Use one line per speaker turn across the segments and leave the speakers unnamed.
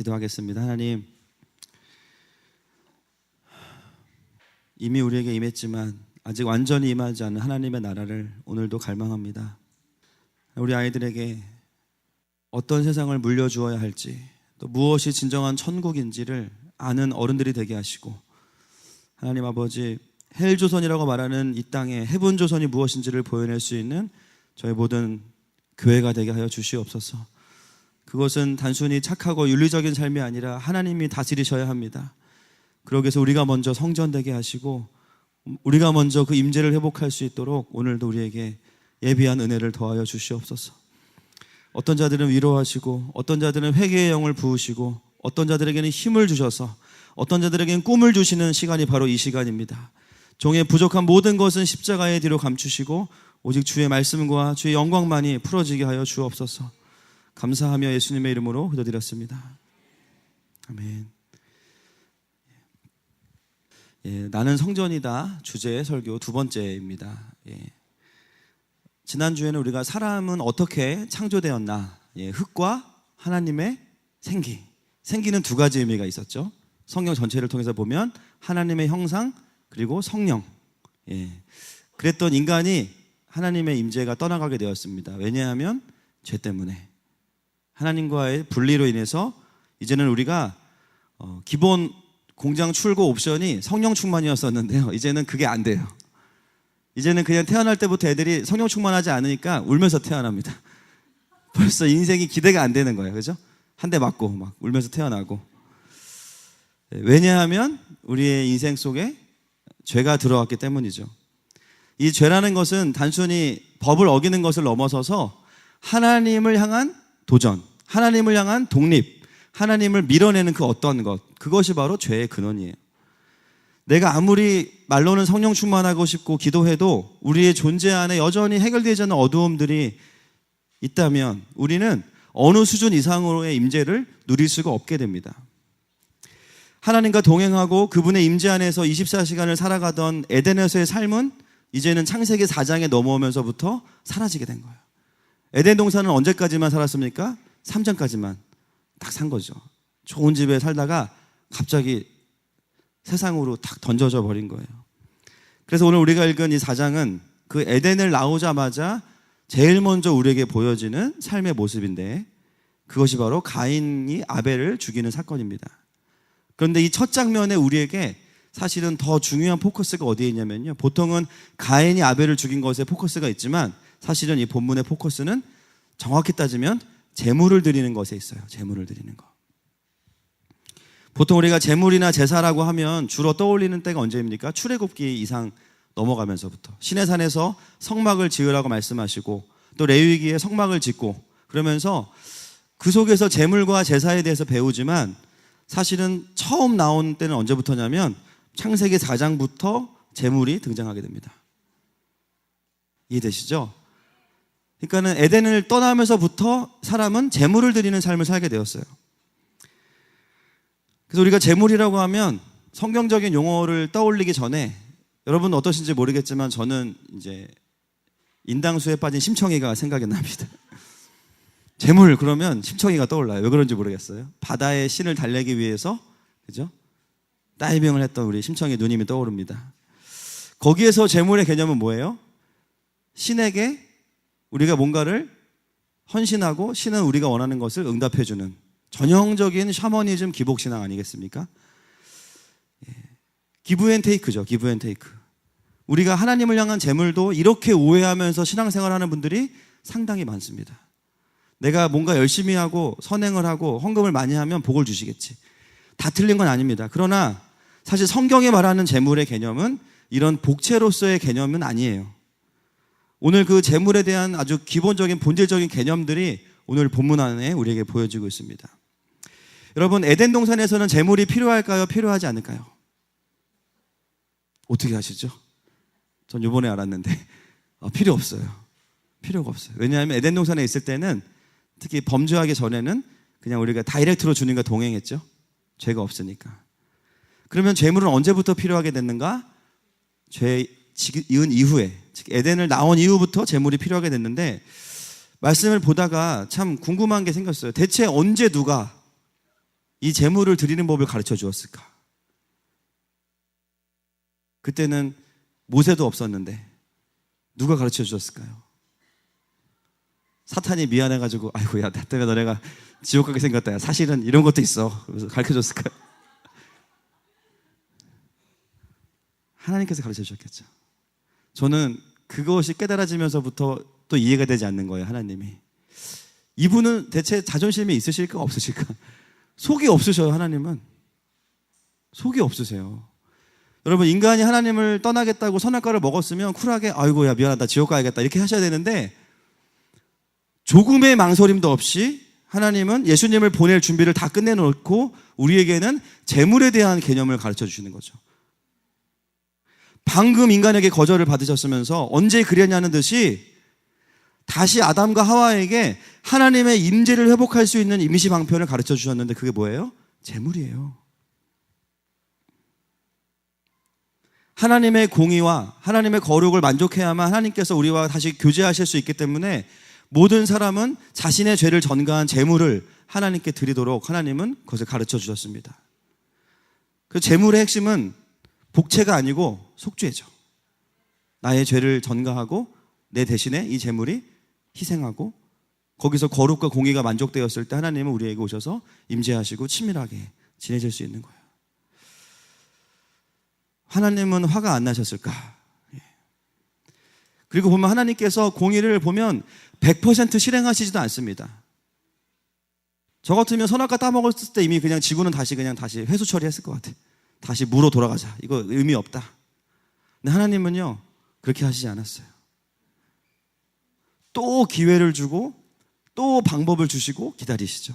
기도하겠습니다. 하나님, 이미 우리에게 임했지만 아직 완전히 임하지 않은 하나님의 나라를 오늘도 갈망합니다. 우리 아이들에게 어떤 세상을 물려주어야 할지, 또 무엇이 진정한 천국인지를 아는 어른들이 되게 하시고, 하나님 아버지, 헬조선이라고 말하는 이 땅에 헤븐조선이 무엇인지를 보여낼 수 있는 저희 모든 교회가 되게 하여 주시옵소서. 그것은 단순히 착하고 윤리적인 삶이 아니라 하나님이 다스리셔야 합니다. 그러기 위해서 우리가 먼저 성전되게 하시고 우리가 먼저 그 임재를 회복할 수 있도록 오늘도 우리에게 예비한 은혜를 더하여 주시옵소서. 어떤 자들은 위로하시고, 어떤 자들은 회개의 영을 부으시고, 어떤 자들에게는 힘을 주셔서, 어떤 자들에게는 꿈을 주시는 시간이 바로 이 시간입니다. 종의 부족한 모든 것은 십자가의 뒤로 감추시고 오직 주의 말씀과 주의 영광만이 풀어지게 하여 주옵소서. 감사하며 예수님의 이름으로 기도드렸습니다. 아멘. 나는 성전이다 주제의 설교 두 번째입니다. 지난주에는 우리가 사람은 어떻게 창조되었나, 흙과 하나님의 생기. 생기는 두 가지 의미가 있었죠. 성경 전체를 통해서 보면 하나님의 형상 그리고 성령. 그랬던 인간이 하나님의 임재가 떠나가게 되었습니다. 왜냐하면 죄 때문에, 하나님과의 분리로 인해서 이제는 우리가 기본 공장 출고 옵션이 성령 충만이었었는데요, 이제는 그게 안 돼요. 이제는 그냥 태어날 때부터 애들이 성령 충만하지 않으니까 울면서 태어납니다. 벌써 인생이 기대가 안 되는 거예요. 그죠? 한 대 맞고 막 울면서 태어나고. 왜냐하면 우리의 인생 속에 죄가 들어왔기 때문이죠. 이 죄라는 것은 단순히 법을 어기는 것을 넘어서서 하나님을 향한 도전, 하나님을 향한 독립, 하나님을 밀어내는 그 어떤 것, 그것이 바로 죄의 근원이에요. 내가 아무리 말로는 성령 충만하고 싶고 기도해도 우리의 존재 안에 여전히 해결되지 않는 어두움들이 있다면 우리는 어느 수준 이상으로의 임재를 누릴 수가 없게 됩니다. 하나님과 동행하고 그분의 임재 안에서 24시간을 살아가던 에덴에서의 삶은 이제는 창세기 4장에 넘어오면서부터 사라지게 된 거예요. 에덴 동산은 언제까지만 살았습니까? 3장까지만 딱 산 거죠. 좋은 집에 살다가 갑자기 세상으로 탁 던져져 버린 거예요. 그래서 오늘 우리가 읽은 이 4장은 그 에덴을 나오자마자 제일 먼저 우리에게 보여지는 삶의 모습인데, 그것이 바로 가인이 아벨을 죽이는 사건입니다. 그런데 이 첫 장면에 우리에게 사실은 더 중요한 포커스가 어디에 있냐면요, 보통은 가인이 아벨을 죽인 것에 포커스가 있지만 사실은 이 본문의 포커스는 정확히 따지면 제물을 드리는 것에 있어요. 제물을 드리는 것. 보통 우리가 제물이나 제사라고 하면 주로 떠올리는 때가 언제입니까? 출애굽기 이상 넘어가면서부터 신의 산에서 성막을 지으라고 말씀하시고 또 레위기에 성막을 짓고 그러면서 그 속에서 제물과 제사에 대해서 배우지만 사실은 처음 나온 때는 언제부터냐면 창세기 4장부터 제물이 등장하게 됩니다. 이해되시죠? 그러니까는 에덴을 떠나면서부터 사람은 제물을 드리는 삶을 살게 되었어요. 그래서 우리가 제물이라고 하면 성경적인 용어를 떠올리기 전에 여러분 어떠신지 모르겠지만 저는 이제 인당수에 빠진 심청이가 생각이 납니다. 제물 그러면 심청이가 떠올라요. 왜 그런지 모르겠어요. 바다의 신을 달래기 위해서, 그죠? 다이빙을 했던 우리 심청이 누님이 떠오릅니다. 거기에서 제물의 개념은 뭐예요? 신에게 우리가 뭔가를 헌신하고 신은 우리가 원하는 것을 응답해주는 전형적인 샤머니즘 기복신앙 아니겠습니까? 기브앤테이크죠. 기브앤테이크. 우리가 하나님을 향한 제물도 이렇게 오해하면서 신앙생활하는 분들이 상당히 많습니다. 내가 뭔가 열심히 하고 선행을 하고 헌금을 많이 하면 복을 주시겠지. 다 틀린 건 아닙니다. 그러나 사실 성경에 말하는 제물의 개념은 이런 복채로서의 개념은 아니에요. 오늘 그 제물에 대한 아주 기본적인 본질적인 개념들이 오늘 본문 안에 우리에게 보여지고 있습니다. 여러분, 에덴 동산에서는 제물이 필요할까요? 필요하지 않을까요? 어떻게 아시죠? 전 이번에 알았는데 필요 없어요. 필요가 없어요. 왜냐하면 에덴 동산에 있을 때는 특히 범죄하기 전에는 그냥 우리가 다이렉트로 주님과 동행했죠. 죄가 없으니까. 그러면 제물은 언제부터 필요하게 됐는가? 죄 지은 이후에, 즉 에덴을 나온 이후부터 제물이 필요하게 됐는데, 말씀을 보다가 참 궁금한 게 생겼어요. 대체 언제 누가 이 제물을 드리는 법을 가르쳐 주었을까? 그때는 모세도 없었는데 누가 가르쳐 주었을까요? 사탄이 미안해가지고 아이고 야, 나 때문에 너네가 지옥 가게 생겼다. 야, 사실은 이런 것도 있어. 그래서 가르쳐 줬을까요? 하나님께서 가르쳐 주셨겠죠. 저는 그것이 깨달아지면서부터 또 이해가 되지 않는 거예요. 하나님이 이분은 대체 자존심이 있으실까 없으실까? 속이 없으셔요. 하나님은 속이 없으세요. 여러분, 인간이 하나님을 떠나겠다고 선악과를 먹었으면 쿨하게 아이고 야 미안하다 지옥 가야겠다 이렇게 하셔야 되는데, 조금의 망설임도 없이 하나님은 예수님을 보낼 준비를 다 끝내놓고 우리에게는 재물에 대한 개념을 가르쳐 주시는 거죠. 방금 인간에게 거절을 받으셨으면서 언제 그랬냐는 듯이 다시 아담과 하와에게 하나님의 임재를 회복할 수 있는 임시 방편을 가르쳐 주셨는데, 그게 뭐예요? 재물이에요. 하나님의 공의와 하나님의 거룩을 만족해야만 하나님께서 우리와 다시 교제하실 수 있기 때문에 모든 사람은 자신의 죄를 전가한 재물을 하나님께 드리도록 하나님은 그것을 가르쳐 주셨습니다. 그 재물의 핵심은 복채가 아니고 속죄죠. 나의 죄를 전가하고 내 대신에 이 재물이 희생하고 거기서 거룩과 공의가 만족되었을 때 하나님은 우리에게 오셔서 임재하시고 친밀하게 지내실 수 있는 거예요. 하나님은 화가 안 나셨을까? 그리고 보면 하나님께서 공의를 보면 100% 실행하시지도 않습니다. 저 같으면 선악과 따먹었을 때 이미 그냥 지구는 다시 회수 처리했을 것 같아. 다시 무로 돌아가자. 이거 의미 없다. 근데 하나님은요, 그렇게 하시지 않았어요. 또 기회를 주고 또 방법을 주시고 기다리시죠.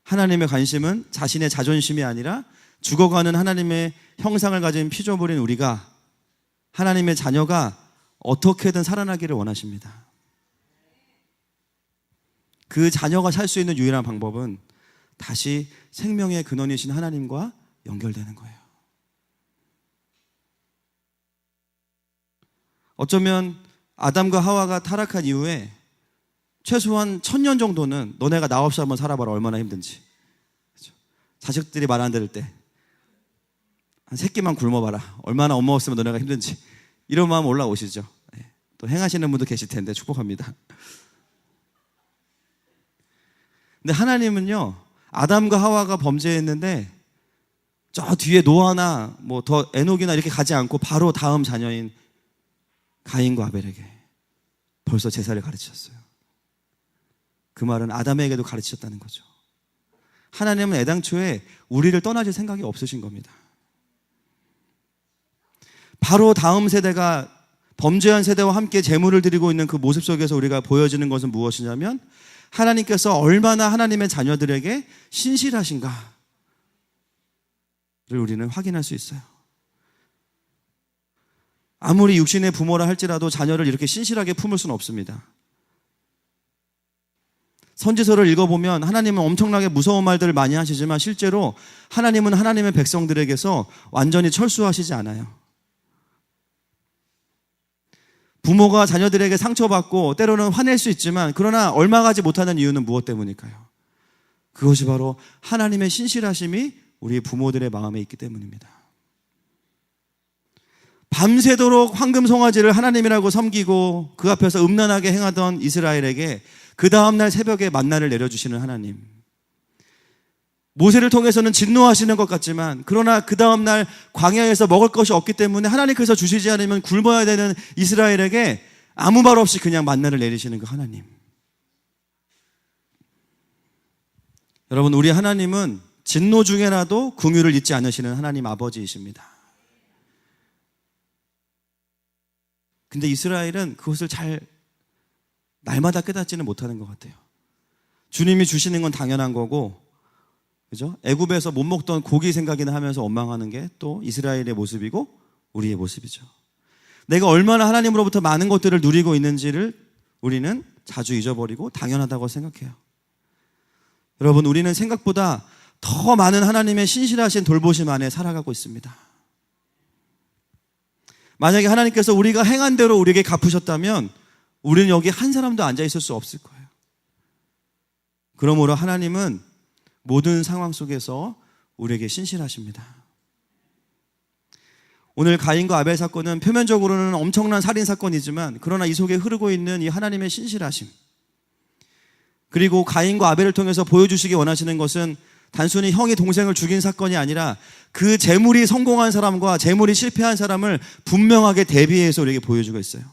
하나님의 관심은 자신의 자존심이 아니라 죽어가는 하나님의 형상을 가진 피조물인 우리가, 하나님의 자녀가 어떻게든 살아나기를 원하십니다. 그 자녀가 살 수 있는 유일한 방법은 다시 생명의 근원이신 하나님과 연결되는 거예요. 어쩌면 아담과 하와가 타락한 이후에 최소한 1000년 정도는 너네가 나 없이 한번 살아봐라 얼마나 힘든지. 그렇죠? 자식들이 말 안 들을 때 한 3끼만 굶어봐라 얼마나 엄마 없으면 너네가 힘든지, 이런 마음 올라오시죠. 또 행하시는 분도 계실 텐데 축복합니다. 근데 하나님은요, 아담과 하와가 범죄했는데 저 뒤에 노아나 뭐 더 에녹이나 이렇게 가지 않고 바로 다음 자녀인 가인과 아벨에게 벌써 제사를 가르치셨어요. 그 말은 아담에게도 가르치셨다는 거죠. 하나님은 애당초에 우리를 떠나실 생각이 없으신 겁니다. 바로 다음 세대가 범죄한 세대와 함께 제물을 드리고 있는 그 모습 속에서 우리가 보여지는 것은 무엇이냐면, 하나님께서 얼마나 하나님의 자녀들에게 신실하신가를 우리는 확인할 수 있어요. 아무리 육신의 부모라 할지라도 자녀를 이렇게 신실하게 품을 수는 없습니다. 선지서를 읽어보면 하나님은 엄청나게 무서운 말들을 많이 하시지만 실제로 하나님은 하나님의 백성들에게서 완전히 철수하시지 않아요. 부모가 자녀들에게 상처받고 때로는 화낼 수 있지만, 그러나 얼마 가지 못하는 이유는 무엇 때문일까요? 그것이 바로 하나님의 신실하심이 우리 부모들의 마음에 있기 때문입니다. 밤새도록 황금 송아지를 하나님이라고 섬기고 그 앞에서 음란하게 행하던 이스라엘에게 그 다음날 새벽에 만나를 내려주시는 하나님, 모세를 통해서는 진노하시는 것 같지만 그러나 그 다음날 광야에서 먹을 것이 없기 때문에 하나님께서 주시지 않으면 굶어야 되는 이스라엘에게 아무 말 없이 그냥 만나를 내리시는 그 하나님. 여러분, 우리 하나님은 진노 중에라도 긍휼을 잊지 않으시는 하나님 아버지이십니다. 근데 이스라엘은 그것을 잘 날마다 깨닫지는 못하는 것 같아요. 주님이 주시는 건 당연한 거고, 그죠? 애굽에서 못 먹던 고기 생각이나 하면서 원망하는 게 또 이스라엘의 모습이고 우리의 모습이죠. 내가 얼마나 하나님으로부터 많은 것들을 누리고 있는지를 우리는 자주 잊어버리고 당연하다고 생각해요. 여러분, 우리는 생각보다 더 많은 하나님의 신실하신 돌보심 안에 살아가고 있습니다. 만약에 하나님께서 우리가 행한 대로 우리에게 갚으셨다면 우리는 여기 한 사람도 앉아 있을 수 없을 거예요. 그러므로 하나님은 모든 상황 속에서 우리에게 신실하십니다. 오늘 가인과 아벨 사건은 표면적으로는 엄청난 살인 사건이지만 그러나 이 속에 흐르고 있는 이 하나님의 신실하심, 그리고 가인과 아벨을 통해서 보여주시기 원하시는 것은 단순히 형이 동생을 죽인 사건이 아니라 그 재물이 성공한 사람과 재물이 실패한 사람을 분명하게 대비해서 우리에게 보여주고 있어요.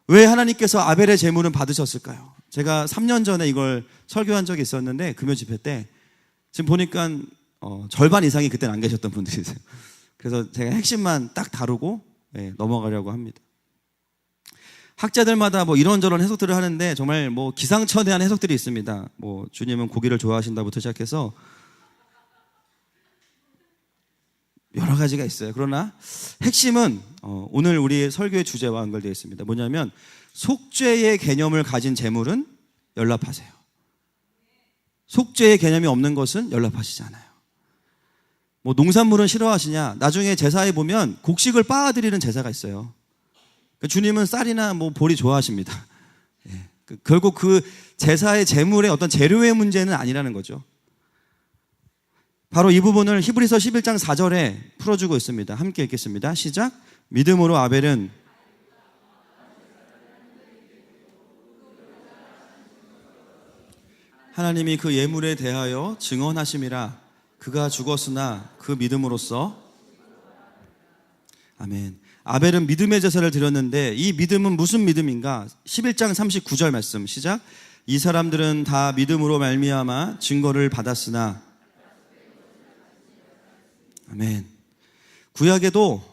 왜 하나님께서 아벨의 재물은 받으셨을까요? 제가 3년 전에 이걸 설교한 적이 있었는데 금요 집회 때 지금 보니까 절반 이상이 그때는 안 계셨던 분들이세요. 그래서 제가 핵심만 딱 다루고 넘어가려고 합니다. 학자들마다 뭐 이런저런 해석들을 하는데 정말 뭐 기상천외한 해석들이 있습니다. 뭐 주님은 고기를 좋아하신다부터 시작해서 여러 가지가 있어요. 그러나 핵심은 오늘 우리 설교의 주제와 연결되어 있습니다. 뭐냐면 속죄의 개념을 가진 재물은 연락하세요. 속죄의 개념이 없는 것은 연락하시지 않아요. 뭐 농산물은 싫어하시냐? 나중에 제사에 보면 곡식을 빻아드리는 제사가 있어요. 주님은 쌀이나 뭐 보리 좋아하십니다. 결국 그 제사의 재물의 어떤 재료의 문제는 아니라는 거죠. 바로 이 부분을 히브리서 11장 4절에 풀어주고 있습니다. 함께 읽겠습니다. 시작. 믿음으로 아벨은 하나님이 그 예물에 대하여 증언하심이라. 그가 죽었으나 그 믿음으로써. 아멘. 아벨은 믿음의 제사를 드렸는데 이 믿음은 무슨 믿음인가? 11장 39절 말씀 시작. 이 사람들은 다 믿음으로 말미암아 증거를 받았으나. 아멘. 구약에도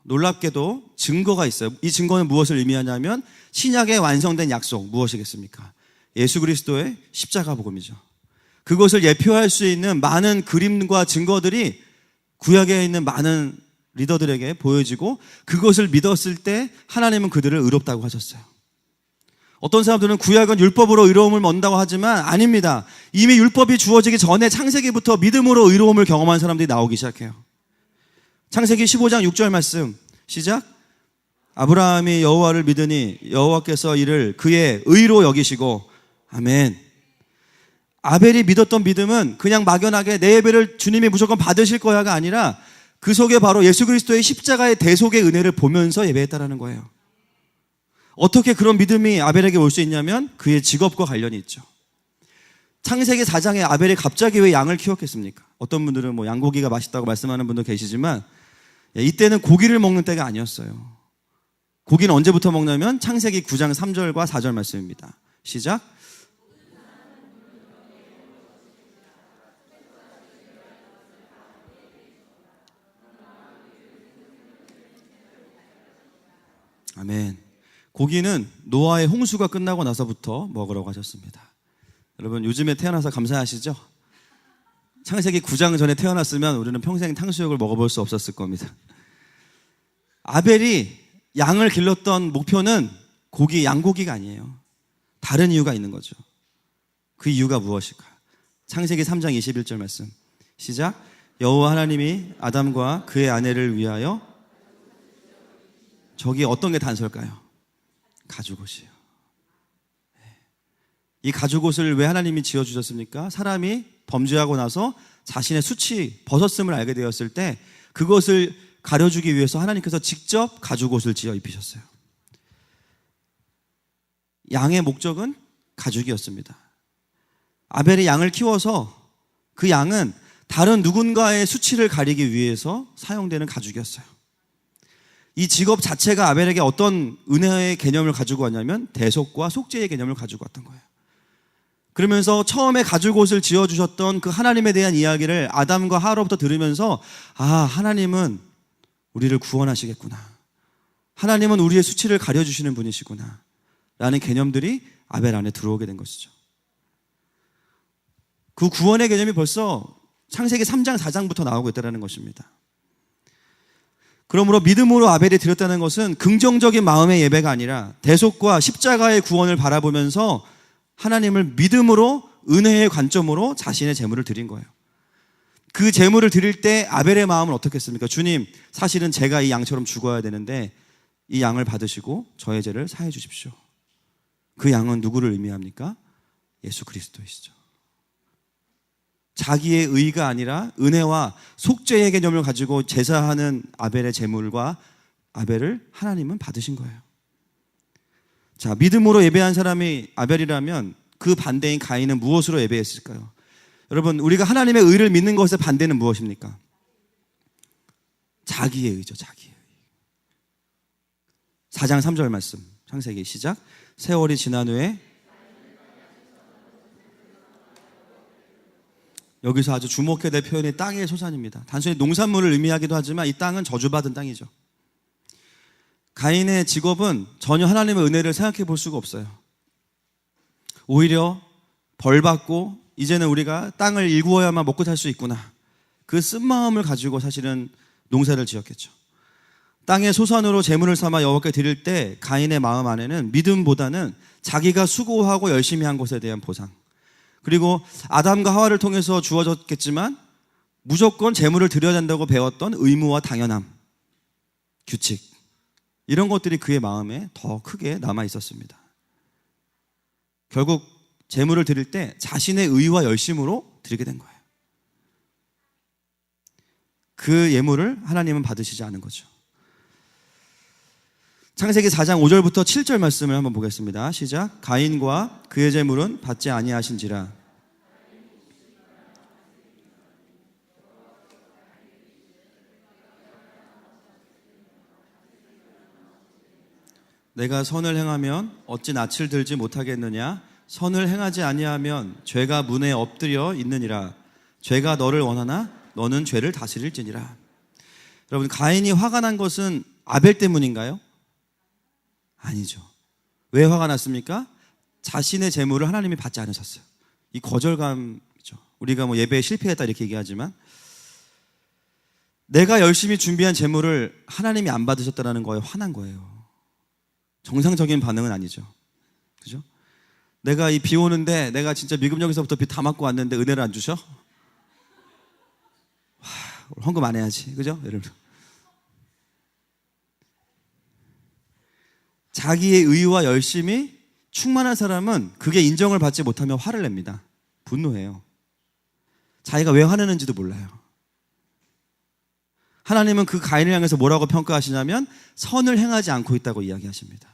놀랍게도 증거가 있어요. 이 증거는 무엇을 의미하냐면 신약의 완성된 약속, 무엇이겠습니까? 예수 그리스도의 십자가 복음이죠. 그것을 예표할 수 있는 많은 그림과 증거들이 구약에 있는 많은 리더들에게 보여지고 그것을 믿었을 때 하나님은 그들을 의롭다고 하셨어요. 어떤 사람들은 구약은 율법으로 의로움을 얻는다고 하지만 아닙니다. 이미 율법이 주어지기 전에 창세기부터 믿음으로 의로움을 경험한 사람들이 나오기 시작해요. 창세기 15장 6절 말씀 시작. 아브라함이 여호와를 믿으니 여호와께서 이를 그의 의로 여기시고. 아멘. 아벨이 믿었던 믿음은 그냥 막연하게 내 예배를 주님이 무조건 받으실 거야가 아니라 그 속에 바로 예수 그리스도의 십자가의 대속의 은혜를 보면서 예배했다라는 거예요. 어떻게 그런 믿음이 아벨에게 올 수 있냐면 그의 직업과 관련이 있죠. 창세기 4장에 아벨이 갑자기 왜 양을 키웠겠습니까? 어떤 분들은 뭐 양고기가 맛있다고 말씀하는 분도 계시지만 이때는 고기를 먹는 때가 아니었어요. 고기는 언제부터 먹냐면 창세기 9장 3절과 4절 말씀입니다. 시작. 아멘. 고기는 노아의 홍수가 끝나고 나서부터 먹으라고 하셨습니다. 여러분 요즘에 태어나서 감사하시죠? 창세기 9장 전에 태어났으면 우리는 평생 탕수육을 먹어볼 수 없었을 겁니다. 아벨이 양을 길렀던 목표는 양고기가 아니에요. 다른 이유가 있는 거죠. 그 이유가 무엇일까? 창세기 3장 21절 말씀 시작. 여호와 하나님이 아담과 그의 아내를 위하여. 저기 어떤 게 단서일까요? 가죽옷이에요. 이 가죽옷을 왜 하나님이 지어주셨습니까? 사람이 범죄하고 나서 자신의 수치, 벗었음을 알게 되었을 때 그것을 가려주기 위해서 하나님께서 직접 가죽옷을 지어 입히셨어요. 양의 목적은 가죽이었습니다. 아벨이 양을 키워서 그 양은 다른 누군가의 수치를 가리기 위해서 사용되는 가죽이었어요. 이 직업 자체가 아벨에게 어떤 은혜의 개념을 가지고 왔냐면 대속과 속죄의 개념을 가지고 왔던 거예요. 그러면서 처음에 가죽옷을 지어주셨던 그 하나님에 대한 이야기를 아담과 하와로부터 들으면서 하나님은 우리를 구원하시겠구나. 하나님은 우리의 수치를 가려주시는 분이시구나. 라는 개념들이 아벨 안에 들어오게 된 것이죠. 그 구원의 개념이 벌써 창세기 3장 4장부터 나오고 있다는 것입니다. 그러므로 믿음으로 아벨이 드렸다는 것은 긍정적인 마음의 예배가 아니라 대속과 십자가의 구원을 바라보면서 하나님을 믿음으로 은혜의 관점으로 자신의 제물을 드린 거예요. 그 제물을 드릴 때 아벨의 마음은 어떻겠습니까? 주님, 사실은 제가 이 양처럼 죽어야 되는데 이 양을 받으시고 저의 죄를 사해 주십시오. 그 양은 누구를 의미합니까? 예수 그리스도이시죠. 자기의 의가 아니라 은혜와 속죄의 개념을 가지고 제사하는 아벨의 제물과 아벨을 하나님은 받으신 거예요. 자, 믿음으로 예배한 사람이 아벨이라면 그 반대인 가인은 무엇으로 예배했을까요? 여러분, 우리가 하나님의 의를 믿는 것의 반대는 무엇입니까? 자기의 의죠, 자기의 의. 4장 3절 말씀, 창세기 시작. 세월이 지난 후에, 여기서 아주 주목해야 될 표현이 땅의 소산입니다. 단순히 농산물을 의미하기도 하지만 이 땅은 저주받은 땅이죠. 가인의 직업은 전혀 하나님의 은혜를 생각해 볼 수가 없어요. 오히려 벌받고 이제는 우리가 땅을 일구어야만 먹고 살 수 있구나, 그 쓴마음을 가지고 사실은 농사를 지었겠죠. 땅의 소산으로 재물을 삼아 여호와께 드릴 때 가인의 마음 안에는 믿음보다는 자기가 수고하고 열심히 한 것에 대한 보상, 그리고 아담과 하와를 통해서 주어졌겠지만 무조건 재물을 드려야 된다고 배웠던 의무와 당연함, 규칙, 이런 것들이 그의 마음에 더 크게 남아 있었습니다. 결국 재물을 드릴 때 자신의 의와 열심으로 드리게 된 거예요. 그 예물을 하나님은 받으시지 않은 거죠. 창세기 4장 5절부터 7절 말씀을 한번 보겠습니다. 시작. 가인과 그의 재물은 받지 아니하신지라. 내가 선을 행하면 어찌 낯을 들지 못하겠느냐? 선을 행하지 아니하면 죄가 문에 엎드려 있느니라. 죄가 너를 원하나 너는 죄를 다스릴지니라. 여러분, 가인이 화가 난 것은 아벨 때문인가요? 아니죠. 왜 화가 났습니까? 자신의 재물을 하나님이 받지 않으셨어요. 이 거절감이죠. 우리가 뭐 예배에 실패했다 이렇게 얘기하지만 내가 열심히 준비한 재물을 하나님이 안 받으셨다는 거에 화난 거예요. 정상적인 반응은 아니죠. 그죠? 내가 이 비 오는데 내가 진짜 미금역에서부터 비 다 맞고 왔는데 은혜를 안 주셔? 헌금 안 해야지. 그죠? 여러분. 자기의 의와 열심이 충만한 사람은 그게 인정을 받지 못하면 화를 냅니다. 분노해요. 자기가 왜 화내는지도 몰라요. 하나님은 그 가인을 향해서 뭐라고 평가하시냐면 선을 행하지 않고 있다고 이야기하십니다.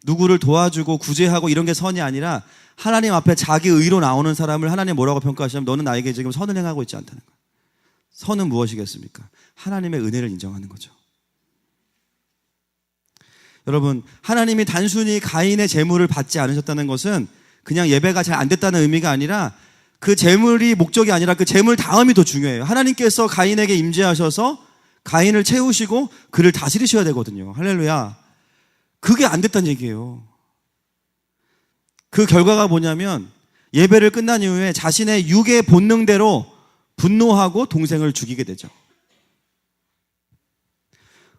누구를 도와주고 구제하고 이런 게 선이 아니라 하나님 앞에 자기 의로 나오는 사람을 하나님 뭐라고 평가하시냐면 너는 나에게 지금 선을 행하고 있지 않다는 거예요. 선은 무엇이겠습니까? 하나님의 은혜를 인정하는 거죠. 여러분, 하나님이 단순히 가인의 재물을 받지 않으셨다는 것은 그냥 예배가 잘 안 됐다는 의미가 아니라 그 재물이 목적이 아니라 그 재물 다음이 더 중요해요. 하나님께서 가인에게 임재하셔서 가인을 채우시고 그를 다스리셔야 되거든요. 할렐루야. 그게 안 됐다는 얘기예요. 그 결과가 뭐냐면 예배를 끝난 이후에 자신의 육의 본능대로 분노하고 동생을 죽이게 되죠.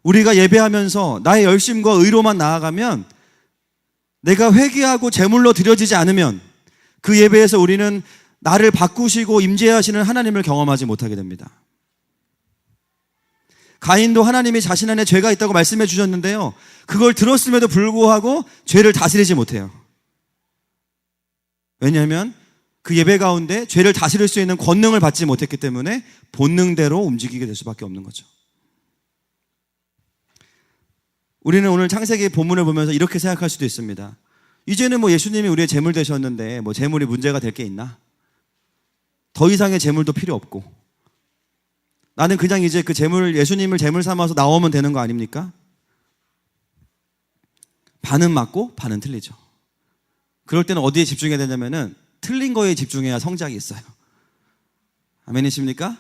우리가 예배하면서 나의 열심과 의로만 나아가면 내가 회개하고 제물로 드려지지 않으면 그 예배에서 우리는 나를 바꾸시고 임재하시는 하나님을 경험하지 못하게 됩니다. 가인도 하나님이 자신 안에 죄가 있다고 말씀해 주셨는데요, 그걸 들었음에도 불구하고 죄를 다스리지 못해요. 왜냐하면 그 예배 가운데 죄를 다스릴 수 있는 권능을 받지 못했기 때문에 본능대로 움직이게 될 수밖에 없는 거죠. 우리는 오늘 창세기 본문을 보면서 이렇게 생각할 수도 있습니다. 이제는 뭐 예수님이 우리의 재물 되셨는데 뭐 재물이 문제가 될 게 있나? 더 이상의 재물도 필요 없고 나는 그냥 이제 그 재물, 예수님을 재물 삼아서 나오면 되는 거 아닙니까? 반은 맞고 반은 틀리죠. 그럴 때는 어디에 집중해야 되냐면은 틀린 거에 집중해야 성장이 있어요. 아멘이십니까?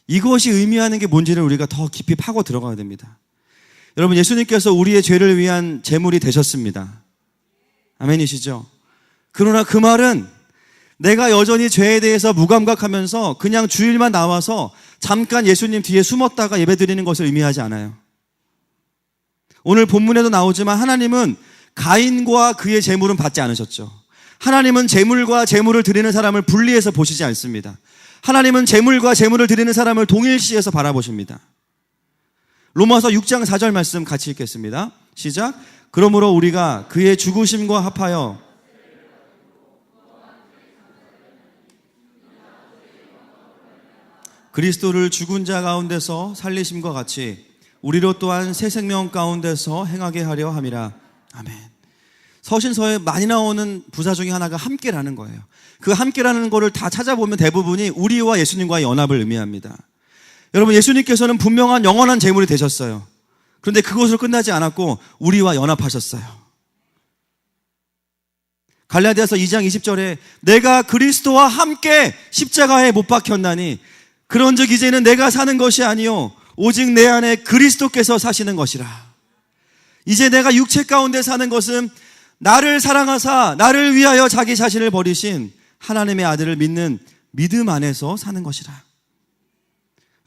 이것이 의미하는 게 뭔지를 우리가 더 깊이 파고 들어가야 됩니다. 여러분, 예수님께서 우리의 죄를 위한 제물이 되셨습니다. 아멘이시죠? 그러나 그 말은 내가 여전히 죄에 대해서 무감각하면서 그냥 주일만 나와서 잠깐 예수님 뒤에 숨었다가 예배드리는 것을 의미하지 않아요. 오늘 본문에도 나오지만 하나님은 가인과 그의 제물은 받지 않으셨죠. 하나님은 제물과 제물을 드리는 사람을 분리해서 보시지 않습니다. 하나님은 제물과 제물을 드리는 사람을 동일시해서 바라보십니다. 로마서 6장 4절 말씀 같이 읽겠습니다. 시작. 그러므로 우리가 그의 죽으심과 합하여 그리스도를 죽은 자 가운데서 살리심과 같이 우리로 또한 새 생명 가운데서 행하게 하려 함이라. 아멘. 서신서에 많이 나오는 부사 중에 하나가 함께라는 거예요. 그 함께라는 거를 다 찾아보면 대부분이 우리와 예수님과의 연합을 의미합니다. 여러분, 예수님께서는 분명한 영원한 재물이 되셨어요. 그런데 그것으로 끝나지 않았고 우리와 연합하셨어요. 갈라디아서 2장 20절에 내가 그리스도와 함께 십자가에 못 박혔나니 그런즉 이제는 내가 사는 것이 아니요 오직 내 안에 그리스도께서 사시는 것이라. 이제 내가 육체 가운데 사는 것은 나를 사랑하사 나를 위하여 자기 자신을 버리신 하나님의 아들을 믿는 믿음 안에서 사는 것이라.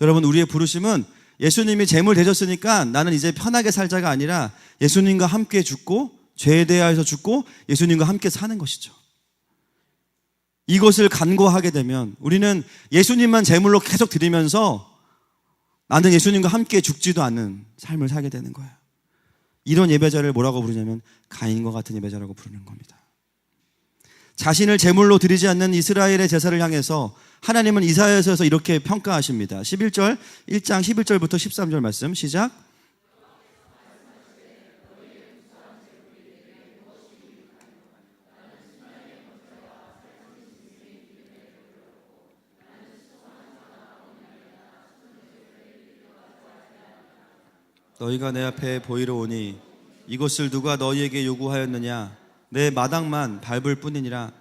여러분, 우리의 부르심은 예수님이 재물 되셨으니까 나는 이제 편하게 살자가 아니라 예수님과 함께 죽고 죄에 대하여서 죽고 예수님과 함께 사는 것이죠. 이것을 간구하게 되면 우리는 예수님만 재물로 계속 드리면서 나는 예수님과 함께 죽지도 않는 삶을 살게 되는 거예요. 이런 예배자를 뭐라고 부르냐면 가인과 같은 예배자라고 부르는 겁니다. 자신을 제물로 드리지 않는 이스라엘의 제사를 향해서 하나님은 이사야서에서 이렇게 평가하십니다. 1장 11절부터 13절 말씀 시작. 너희가 내 앞에 보이러 오니 이것을 누가 너희에게 요구하였느냐? 내 마당만 밟을 뿐이니라.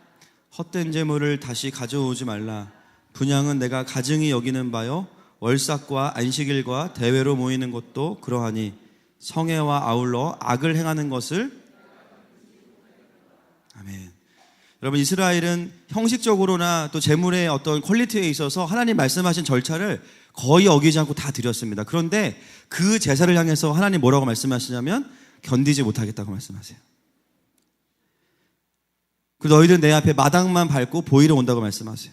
헛된 재물을 다시 가져오지 말라. 분향은 내가 가증히 여기는 바요 월삭과 안식일과 대회로 모이는 것도 그러하니 성회와 아울러 악을 행하는 것을. 아멘. 여러분, 이스라엘은 형식적으로나 또 재물의 어떤 퀄리티에 있어서 하나님 말씀하신 절차를 거의 어기지 않고 다 드렸습니다. 그런데 그 제사를 향해서 하나님 뭐라고 말씀하시냐면 견디지 못하겠다고 말씀하세요. 그 너희들 내 앞에 마당만 밟고 보이러 온다고 말씀하세요.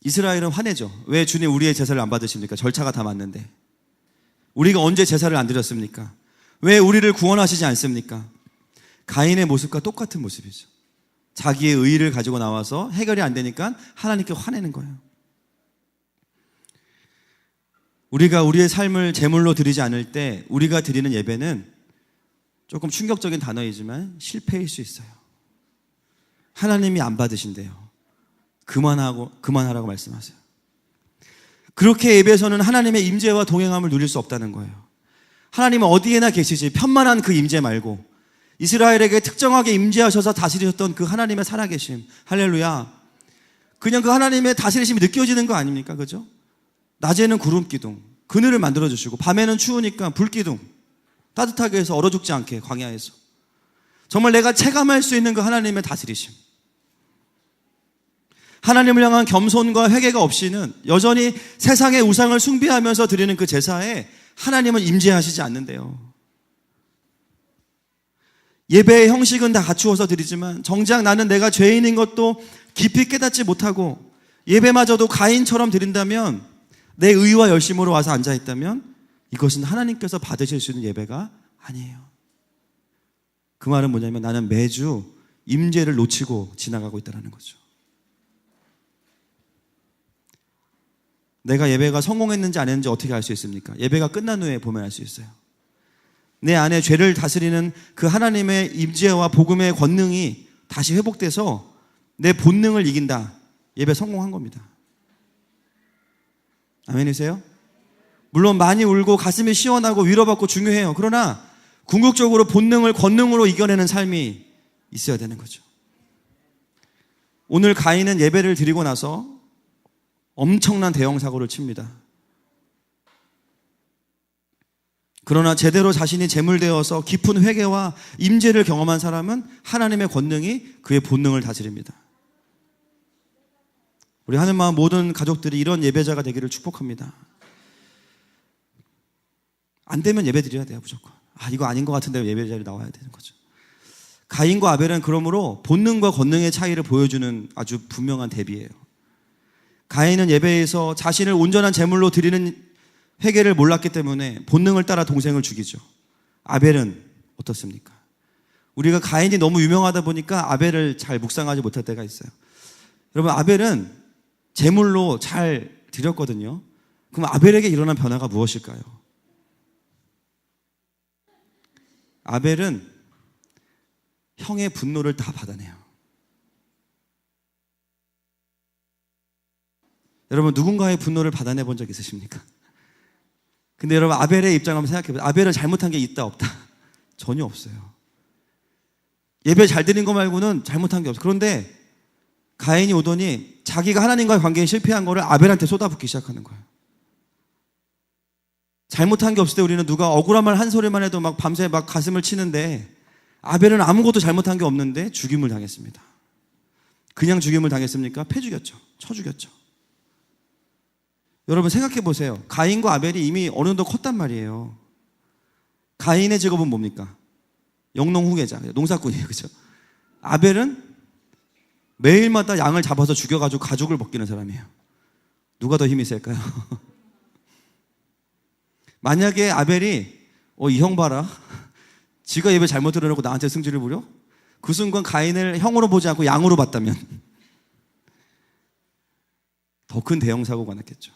이스라엘은 화내죠. 왜 주님 우리의 제사를 안 받으십니까? 절차가 다 맞는데. 우리가 언제 제사를 안 드렸습니까? 왜 우리를 구원하시지 않습니까? 가인의 모습과 똑같은 모습이죠. 자기의 의의를 가지고 나와서 해결이 안 되니까 하나님께 화내는 거예요. 우리가 우리의 삶을 제물로 드리지 않을 때 우리가 드리는 예배는 조금 충격적인 단어이지만 실패일 수 있어요. 하나님이 안 받으신대요. 그만하라고 말씀하세요. 그렇게 예배에서는 하나님의 임재와 동행함을 누릴 수 없다는 거예요. 하나님은 어디에나 계시지 편만한 그 임재 말고 이스라엘에게 특정하게 임재하셔서 다스리셨던 그 하나님의 살아계심, 할렐루야. 그냥 그 하나님의 다스리심이 느껴지는 거 아닙니까? 그죠? 낮에는 구름 기둥, 그늘을 만들어주시고 밤에는 추우니까 불 기둥, 따뜻하게 해서 얼어 죽지 않게 광야에서. 정말 내가 체감할 수 있는 그 하나님의 다스리심. 하나님을 향한 겸손과 회개가 없이는 여전히 세상의 우상을 숭배하면서 드리는 그 제사에 하나님은 임재하시지 않는데요. 예배의 형식은 다 갖추어서 드리지만 정작 나는 내가 죄인인 것도 깊이 깨닫지 못하고 예배마저도 가인처럼 드린다면, 내 의와 열심으로 와서 앉아있다면 이것은 하나님께서 받으실 수 있는 예배가 아니에요. 그 말은 뭐냐면 나는 매주 임재를 놓치고 지나가고 있다는 거죠. 내가 예배가 성공했는지 안 했는지 어떻게 알 수 있습니까? 예배가 끝난 후에 보면 알 수 있어요. 내 안에 죄를 다스리는 그 하나님의 임재와 복음의 권능이 다시 회복돼서 내 본능을 이긴다. 예배 성공한 겁니다. 아멘이세요? 물론 많이 울고 가슴이 시원하고 위로받고 중요해요. 그러나 궁극적으로 본능을 권능으로 이겨내는 삶이 있어야 되는 거죠. 오늘 가인은 예배를 드리고 나서 엄청난 대형 사고를 칩니다. 그러나 제대로 자신이 제물되어서 깊은 회개와 임재를 경험한 사람은 하나님의 권능이 그의 본능을 다스립니다. 우리 하늘마음 모든 가족들이 이런 예배자가 되기를 축복합니다. 안 되면 예배 드려야 돼요, 무조건. 이거 아닌 것 같은데 예배 자리에 나와야 되는 거죠. 가인과 아벨은 그러므로 본능과 권능의 차이를 보여주는 아주 분명한 대비예요. 가인은 예배에서 자신을 온전한 제물로 드리는 회개를 몰랐기 때문에 본능을 따라 동생을 죽이죠. 아벨은 어떻습니까? 우리가 가인이 너무 유명하다 보니까 아벨을 잘 묵상하지 못할 때가 있어요. 여러분, 아벨은 제물로 잘 드렸거든요. 그럼 아벨에게 일어난 변화가 무엇일까요? 아벨은 형의 분노를 다 받아내요. 여러분, 누군가의 분노를 받아내 본 적 있으십니까? 근데 여러분, 아벨의 입장 한번 생각해 보세요. 아벨은 잘못한 게 있다 없다? 전혀 없어요. 예배 잘 드린 거 말고는 잘못한 게 없어요. 그런데 가인이 오더니 자기가 하나님과의 관계에 실패한 거를 아벨한테 쏟아붓기 시작하는 거예요. 잘못한 게 없을 때 우리는 누가 억울한 말 한 소리만 해도 막 밤새 막 가슴을 치는데, 아벨은 아무것도 잘못한 게 없는데 죽임을 당했습니다. 그냥 죽임을 당했습니까? 패 죽였죠. 쳐 죽였죠. 여러분 생각해 보세요. 가인과 아벨이 이미 어느 정도 컸단 말이에요. 가인의 직업은 뭡니까? 영농 후계자, 농사꾼이에요. 그렇죠? 아벨은 매일마다 양을 잡아서 죽여가지고 가죽을 벗기는 사람이에요. 누가 더 힘이 셀까요? 만약에 아벨이 이 형 봐라, 지가 예배 잘못 들어놓고 나한테 승질을 부려? 그 순간 가인을 형으로 보지 않고 양으로 봤다면 더 큰 대형 사고가 났겠죠.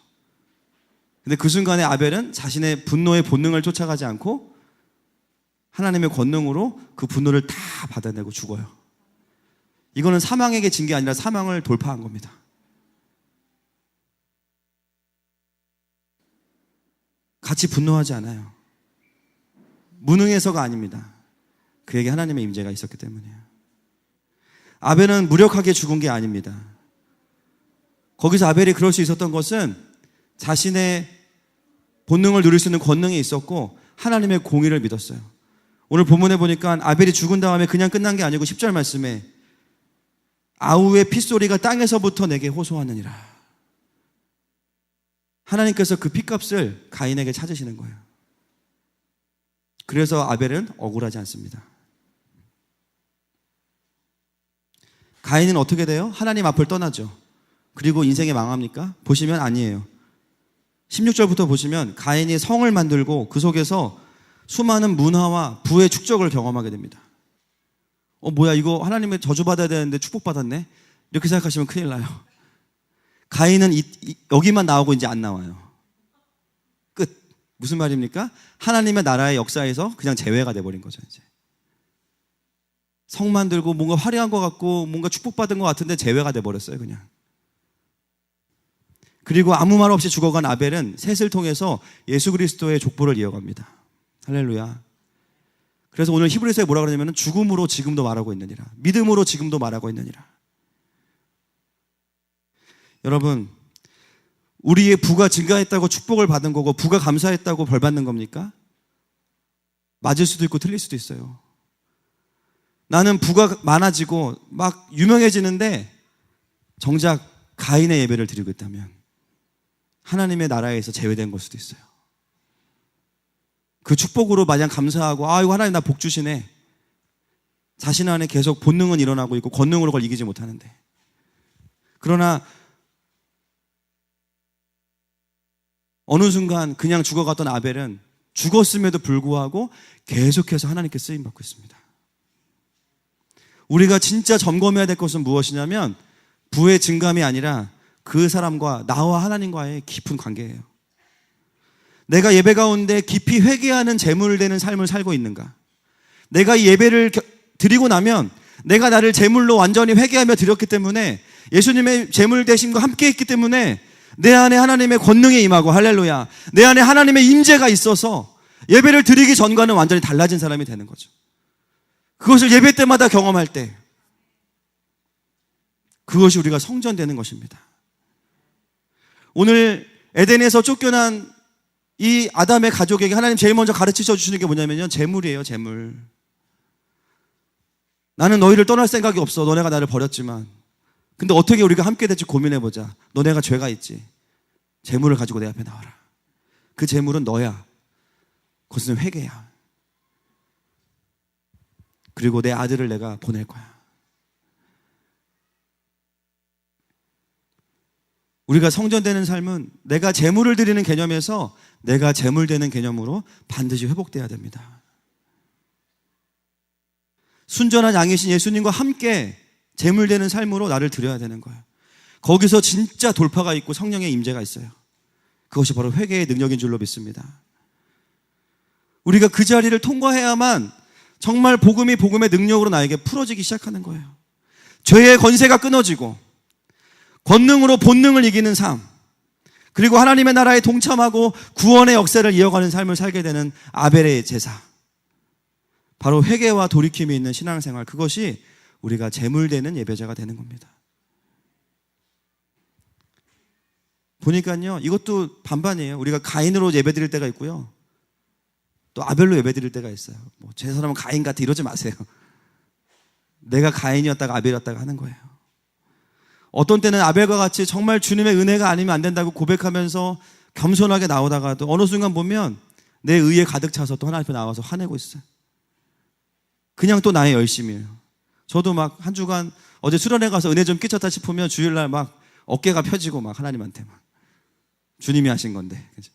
근데 그 순간에 아벨은 자신의 분노의 본능을 쫓아가지 않고 하나님의 권능으로 그 분노를 다 받아내고 죽어요. 이거는 사망에게 진 게 아니라 사망을 돌파한 겁니다. 같이 분노하지 않아요. 무능해서가 아닙니다. 그에게 하나님의 임재가 있었기 때문이에요. 아벨은 무력하게 죽은 게 아닙니다. 거기서 아벨이 그럴 수 있었던 것은 자신의 본능을 누릴 수 있는 권능이 있었고 하나님의 공의를 믿었어요. 오늘 본문에 보니까 아벨이 죽은 다음에 그냥 끝난 게 아니고 10절 말씀에 아우의 핏소리가 땅에서부터 내게 호소하느니라. 하나님께서 그 핏값을 가인에게 찾으시는 거예요. 그래서 아벨은 억울하지 않습니다. 가인은 어떻게 돼요? 하나님 앞을 떠나죠. 그리고 인생이 망합니까? 보시면 아니에요. 16절부터 보시면 가인이 성을 만들고 그 속에서 수많은 문화와 부의 축적을 경험하게 됩니다. 뭐야, 이거 하나님의 저주받아야 되는데 축복받았네? 이렇게 생각하시면 큰일 나요. 가인은 여기만 나오고 이제 안 나와요. 끝. 무슨 말입니까? 하나님의 나라의 역사에서 그냥 제외가 돼버린 거죠. 이제 성 만들고 뭔가 화려한 것 같고 뭔가 축복받은 것 같은데 제외가 돼버렸어요. 그냥. 그리고 아무 말 없이 죽어간 아벨은 셋을 통해서 예수 그리스도의 족보를 이어갑니다. 할렐루야. 그래서 오늘 히브리서에 뭐라 그러냐면 죽음으로 지금도 말하고 있느니라, 믿음으로 지금도 말하고 있느니라. 여러분, 우리의 부가 증가했다고 축복을 받은 거고 부가 감사했다고 벌 받는 겁니까? 맞을 수도 있고 틀릴 수도 있어요. 나는 부가 많아지고 막 유명해지는데 정작 가인의 예배를 드리고 있다면 하나님의 나라에서 제외된 걸 수도 있어요. 그 축복으로 마냥 감사하고 이거 하나님 나 복 주시네. 자신 안에 계속 본능은 일어나고 있고 권능으로 그걸 이기지 못하는데. 그러나 어느 순간 그냥 죽어갔던 아벨은 죽었음에도 불구하고 계속해서 하나님께 쓰임받고 있습니다. 우리가 진짜 점검해야 될 것은 무엇이냐면 부의 증감이 아니라 그 사람과 나와 하나님과의 깊은 관계예요. 내가 예배 가운데 깊이 회개하는 제물되는 삶을 살고 있는가? 내가 이 예배를 드리고 나면 내가 나를 제물로 완전히 회개하며 드렸기 때문에 예수님의 제물 되심과 함께 했기 때문에 내 안에 하나님의 권능이 임하고 할렐루야, 내 안에 하나님의 임재가 있어서 예배를 드리기 전과는 완전히 달라진 사람이 되는 거죠. 그것을 예배 때마다 경험할 때 그것이 우리가 성전되는 것입니다. 오늘 에덴에서 쫓겨난 이 아담의 가족에게 하나님 제일 먼저 가르치셔 주시는 게 뭐냐면요, 재물이에요. 재물. 나는 너희를 떠날 생각이 없어. 너네가 나를 버렸지만. 근데 어떻게 우리가 함께 될지 고민해보자. 너네가 죄가 있지. 재물을 가지고 내 앞에 나와라. 그 재물은 너야. 그것은 회개야. 그리고 내 아들을 내가 보낼 거야. 우리가 성전되는 삶은 내가 재물을 드리는 개념에서 내가 재물되는 개념으로 반드시 회복돼야 됩니다. 순전한 양이신 예수님과 함께 재물되는 삶으로 나를 드려야 되는 거예요. 거기서 진짜 돌파가 있고 성령의 임재가 있어요. 그것이 바로 회개의 능력인 줄로 믿습니다. 우리가 그 자리를 통과해야만 정말 복음이 복음의 능력으로 나에게 풀어지기 시작하는 거예요. 죄의 권세가 끊어지고 권능으로 본능을 이기는 삶, 그리고 하나님의 나라에 동참하고 구원의 역사를 이어가는 삶을 살게 되는 아벨의 제사, 바로 회개와 돌이킴이 있는 신앙생활, 그것이 우리가 제물되는 예배자가 되는 겁니다. 보니까요, 이것도 반반이에요. 우리가 가인으로 예배드릴 때가 있고요, 또 아벨로 예배드릴 때가 있어요. 제 사람은 가인 같아 이러지 마세요. 내가 가인이었다가 아벨이었다가 하는 거예요. 어떤 때는 아벨과 같이 정말 주님의 은혜가 아니면 안 된다고 고백하면서 겸손하게 나오다가도 어느 순간 보면 내 의에 가득 차서 또 하나님 앞에 나와서 화내고 있어요. 그냥 또 나의 열심이에요. 저도 막 한 주간 어제 수련회 가서 은혜 좀 끼쳤다 싶으면 주일날 막 어깨가 펴지고 막 하나님한테 막 주님이 하신 건데. 그죠?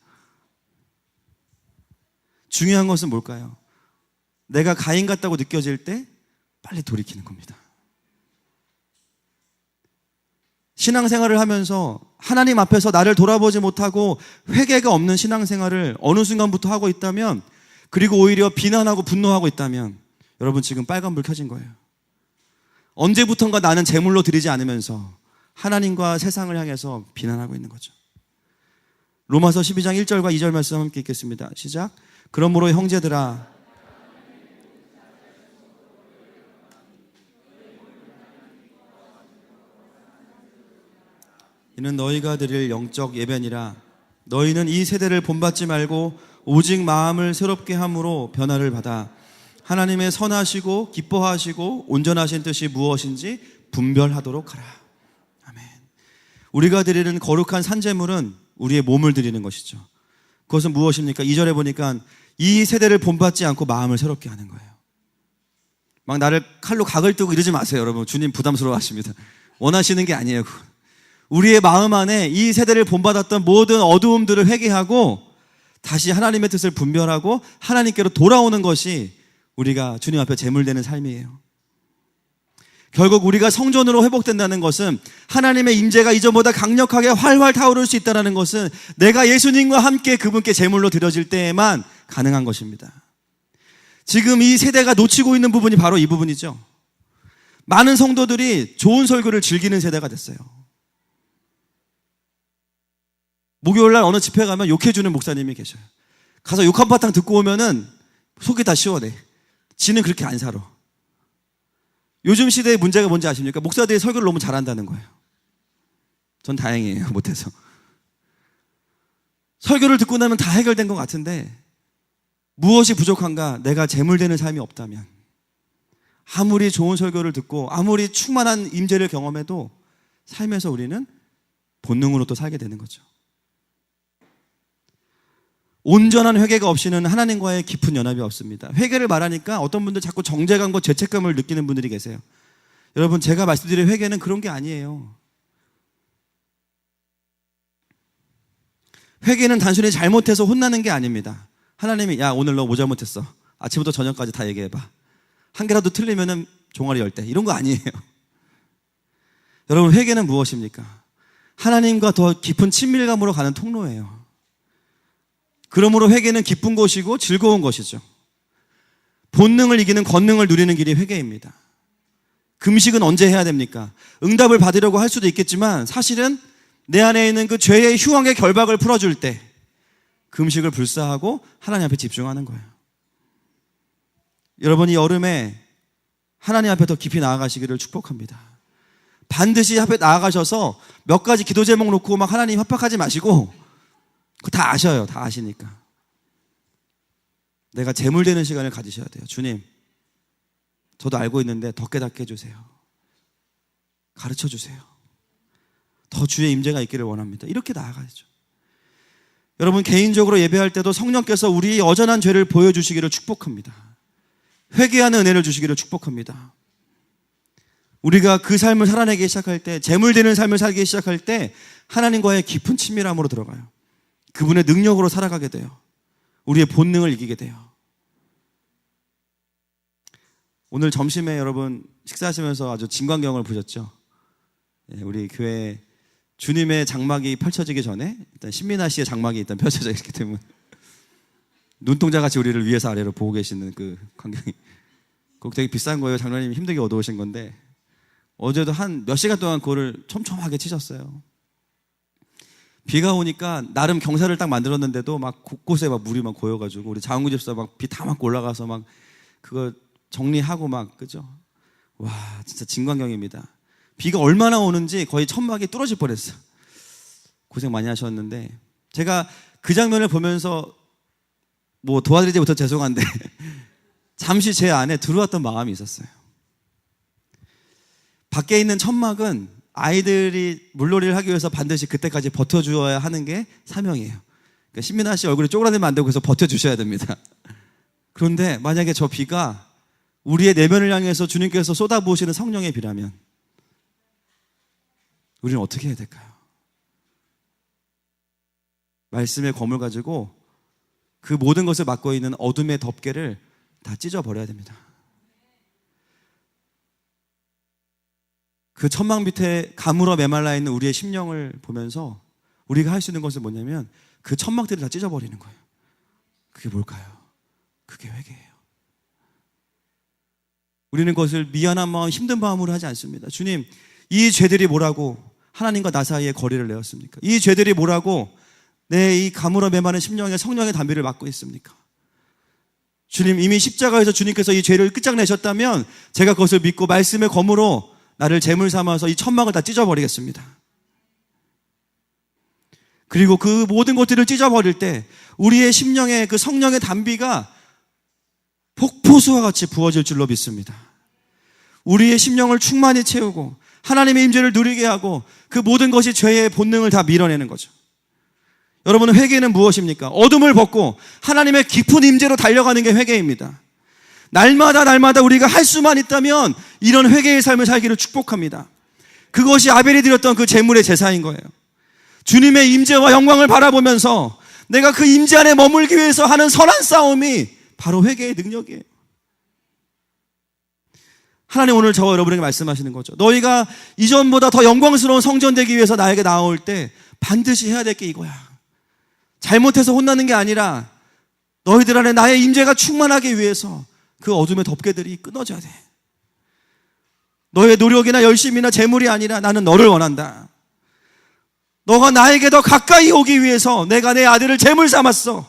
중요한 것은 뭘까요? 내가 가인 같다고 느껴질 때 빨리 돌이키는 겁니다. 신앙생활을 하면서 하나님 앞에서 나를 돌아보지 못하고 회개가 없는 신앙생활을 어느 순간부터 하고 있다면, 그리고 오히려 비난하고 분노하고 있다면, 여러분 지금 빨간불 켜진 거예요. 언제부턴가 나는 제물로 드리지 않으면서 하나님과 세상을 향해서 비난하고 있는 거죠. 로마서 12장 1절과 2절 말씀 함께 읽겠습니다. 시작. 그러므로 형제들아, 이는 너희가 드릴 영적 예배니라. 너희는 이 세대를 본받지 말고 오직 마음을 새롭게 함으로 변화를 받아 하나님의 선하시고 기뻐하시고 온전하신 뜻이 무엇인지 분별하도록 하라. 아멘. 우리가 드리는 거룩한 산제물은 우리의 몸을 드리는 것이죠. 그것은 무엇입니까? 2절에 보니까 이 세대를 본받지 않고 마음을 새롭게 하는 거예요. 막 나를 칼로 각을 뜨고 이러지 마세요, 여러분. 주님 부담스러워 하십니다. 원하시는 게 아니에요, 그건. 우리의 마음 안에 이 세대를 본받았던 모든 어두움들을 회개하고 다시 하나님의 뜻을 분별하고 하나님께로 돌아오는 것이 우리가 주님 앞에 제물되는 삶이에요. 결국 우리가 성전으로 회복된다는 것은, 하나님의 임재가 이전보다 강력하게 활활 타오를 수 있다는 것은 내가 예수님과 함께 그분께 제물로 드려질 때에만 가능한 것입니다. 지금 이 세대가 놓치고 있는 부분이 바로 이 부분이죠. 많은 성도들이 좋은 설교를 즐기는 세대가 됐어요. 목요일날 어느 집회 가면 욕해주는 목사님이 계셔요. 가서 욕 한바탕 듣고 오면은 속이 다 시원해. 지는 그렇게 안 살아. 요즘 시대의 문제가 뭔지 아십니까? 목사들이 설교를 너무 잘한다는 거예요. 전 다행이에요, 못해서. 설교를 듣고 나면 다 해결된 것 같은데 무엇이 부족한가? 내가 제물되는 삶이 없다면, 아무리 좋은 설교를 듣고 아무리 충만한 임재를 경험해도 삶에서 우리는 본능으로 또 살게 되는 거죠. 온전한 회개가 없이는 하나님과의 깊은 연합이 없습니다. 회개를 말하니까 어떤 분들 자꾸 정죄감과 죄책감을 느끼는 분들이 계세요. 여러분, 제가 말씀드린 회개는 그런 게 아니에요. 회개는 단순히 잘못해서 혼나는 게 아닙니다. 하나님이 야, 오늘 너 뭐 잘못했어. 아침부터 저녁까지 다 얘기해봐. 한 개라도 틀리면은 종아리 열 때. 이런 거 아니에요. 여러분, 회개는 무엇입니까? 하나님과 더 깊은 친밀감으로 가는 통로예요. 그러므로 회개는 기쁜 것이고 즐거운 것이죠. 본능을 이기는 권능을 누리는 길이 회개입니다. 금식은 언제 해야 됩니까? 응답을 받으려고 할 수도 있겠지만 사실은 내 안에 있는 그 죄의 휴황의 결박을 풀어줄 때 금식을 불사하고 하나님 앞에 집중하는 거예요. 여러분, 이 여름에 하나님 앞에 더 깊이 나아가시기를 축복합니다. 반드시 앞에 나아가셔서 몇 가지 기도 제목 놓고 막 하나님 협박하지 마시고, 그거 다 아셔요. 다 아시니까. 내가 제물되는 시간을 가지셔야 돼요. 주님, 저도 알고 있는데 더 깨닫게 해주세요. 가르쳐 주세요. 더 주의 임재가 있기를 원합니다. 이렇게 나아가야죠. 여러분, 개인적으로 예배할 때도 성령께서 우리의 여전한 죄를 보여주시기를 축복합니다. 회개하는 은혜를 주시기를 축복합니다. 우리가 그 삶을 살아내기 시작할 때, 제물되는 삶을 살기 시작할 때 하나님과의 깊은 친밀함으로 들어가요. 그분의 능력으로 살아가게 돼요. 우리의 본능을 이기게 돼요. 오늘 점심에 여러분 식사하시면서 아주 진광경을 보셨죠? 우리 교회 주님의 장막이 펼쳐지기 전에 일단 신민아 씨의 장막이 일단 펼쳐져 있기 때문에 눈동자같이 우리를 위에서 아래로 보고 계시는 그 광경이 그거 되게 비싼 거예요. 장로님이 힘들게 얻어오신 건데 어제도 한 몇 시간 동안 그거를 촘촘하게 치셨어요. 비가 오니까 나름 경사를 딱 만들었는데도 막 곳곳에 막 물이 막 고여가지고 우리 장훈구 집사 막 비 다 맞고 올라가서 막 그거 정리하고 막 그죠? 와 진짜 진광경입니다. 비가 얼마나 오는지 거의 천막이 뚫어질 뻔했어요. 고생 많이 하셨는데 제가 그 장면을 보면서 뭐 도와드리지 못해서 죄송한데 잠시 제 안에 들어왔던 마음이 있었어요. 밖에 있는 천막은 아이들이 물놀이를 하기 위해서 반드시 그때까지 버텨주어야 하는 게 사명이에요. 그러니까 신민아 씨 얼굴이 쪼그라들면 안 되고 그래서 버텨주셔야 됩니다. 그런데 만약에 저 비가 우리의 내면을 향해서 주님께서 쏟아부으시는 성령의 비라면 우리는 어떻게 해야 될까요? 말씀의 검을 가지고 그 모든 것을 막고 있는 어둠의 덮개를 다 찢어버려야 됩니다. 그 천막 밑에 가물어 메말라 있는 우리의 심령을 보면서 우리가 할 수 있는 것은 뭐냐면 그 천막들을 다 찢어버리는 거예요. 그게 뭘까요? 그게 회개예요. 우리는 그것을 미안한 마음, 힘든 마음으로 하지 않습니다. 주님, 이 죄들이 뭐라고 하나님과 나 사이에 거리를 내었습니까? 이 죄들이 뭐라고 내 이 가물어 메마른 심령에 성령의 담비를 막고 있습니까? 주님, 이미 십자가에서 주님께서 이 죄를 끝장내셨다면 제가 그것을 믿고 말씀의 검으로 나를 제물 삼아서 이 천막을 다 찢어버리겠습니다. 그리고 그 모든 것들을 찢어버릴 때 우리의 심령에 그 성령의 담비가 폭포수와 같이 부어질 줄로 믿습니다. 우리의 심령을 충만히 채우고 하나님의 임재를 누리게 하고 그 모든 것이 죄의 본능을 다 밀어내는 거죠. 여러분, 회개는 무엇입니까? 어둠을 벗고 하나님의 깊은 임재로 달려가는 게 회개입니다. 날마다 우리가 할 수만 있다면 이런 회개의 삶을 살기를 축복합니다. 그것이 아벨이 드렸던 그 제물의 제사인 거예요. 주님의 임재와 영광을 바라보면서 내가 그 임재 안에 머물기 위해서 하는 선한 싸움이 바로 회개의 능력이에요. 하나님 오늘 저와 여러분에게 말씀하시는 거죠. 너희가 이전보다 더 영광스러운 성전 되기 위해서 나에게 나아올 때 반드시 해야 될 게 이거야. 잘못해서 혼나는 게 아니라 너희들 안에 나의 임재가 충만하기 위해서 그 어둠의 덮개들이 끊어져야 돼. 너의 노력이나 열심이나 재물이 아니라 나는 너를 원한다. 너가 나에게 더 가까이 오기 위해서 내가 내 아들을 재물 삼았어.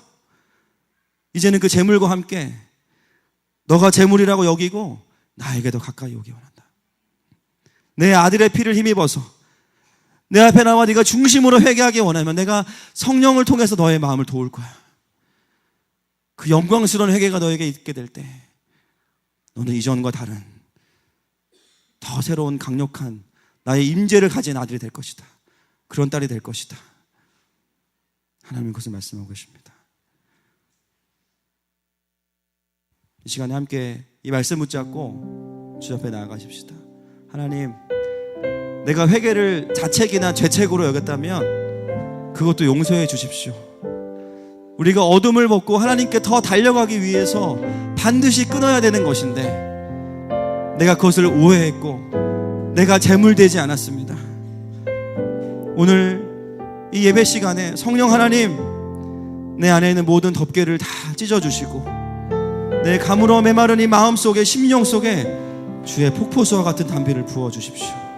이제는 그 재물과 함께 너가 재물이라고 여기고 나에게 더 가까이 오기 원한다. 내 아들의 피를 힘입어서 내 앞에 나와 네가 중심으로 회개하기 원하면 내가 성령을 통해서 너의 마음을 도울 거야. 그 영광스러운 회개가 너에게 있게 될 때 너는 이전과 다른 더 새로운 강력한 나의 임재를 가진 아들이 될 것이다. 그런 딸이 될 것이다. 하나님은 그것을 말씀하고 계십니다. 이 시간에 함께 이 말씀 붙잡고 주 앞에 나아가십시다. 하나님, 내가 회개를 자책이나 죄책으로 여겼다면 그것도 용서해 주십시오. 우리가 어둠을 벗고 하나님께 더 달려가기 위해서 반드시 끊어야 되는 것인데 내가 그것을 오해했고 내가 재물되지 않았습니다. 오늘 이 예배 시간에 성령 하나님, 내 안에 있는 모든 덮개를 다 찢어주시고 내 가물어 메마른 이 마음 속에, 심령 속에 주의 폭포수와 같은 담비를 부어주십시오.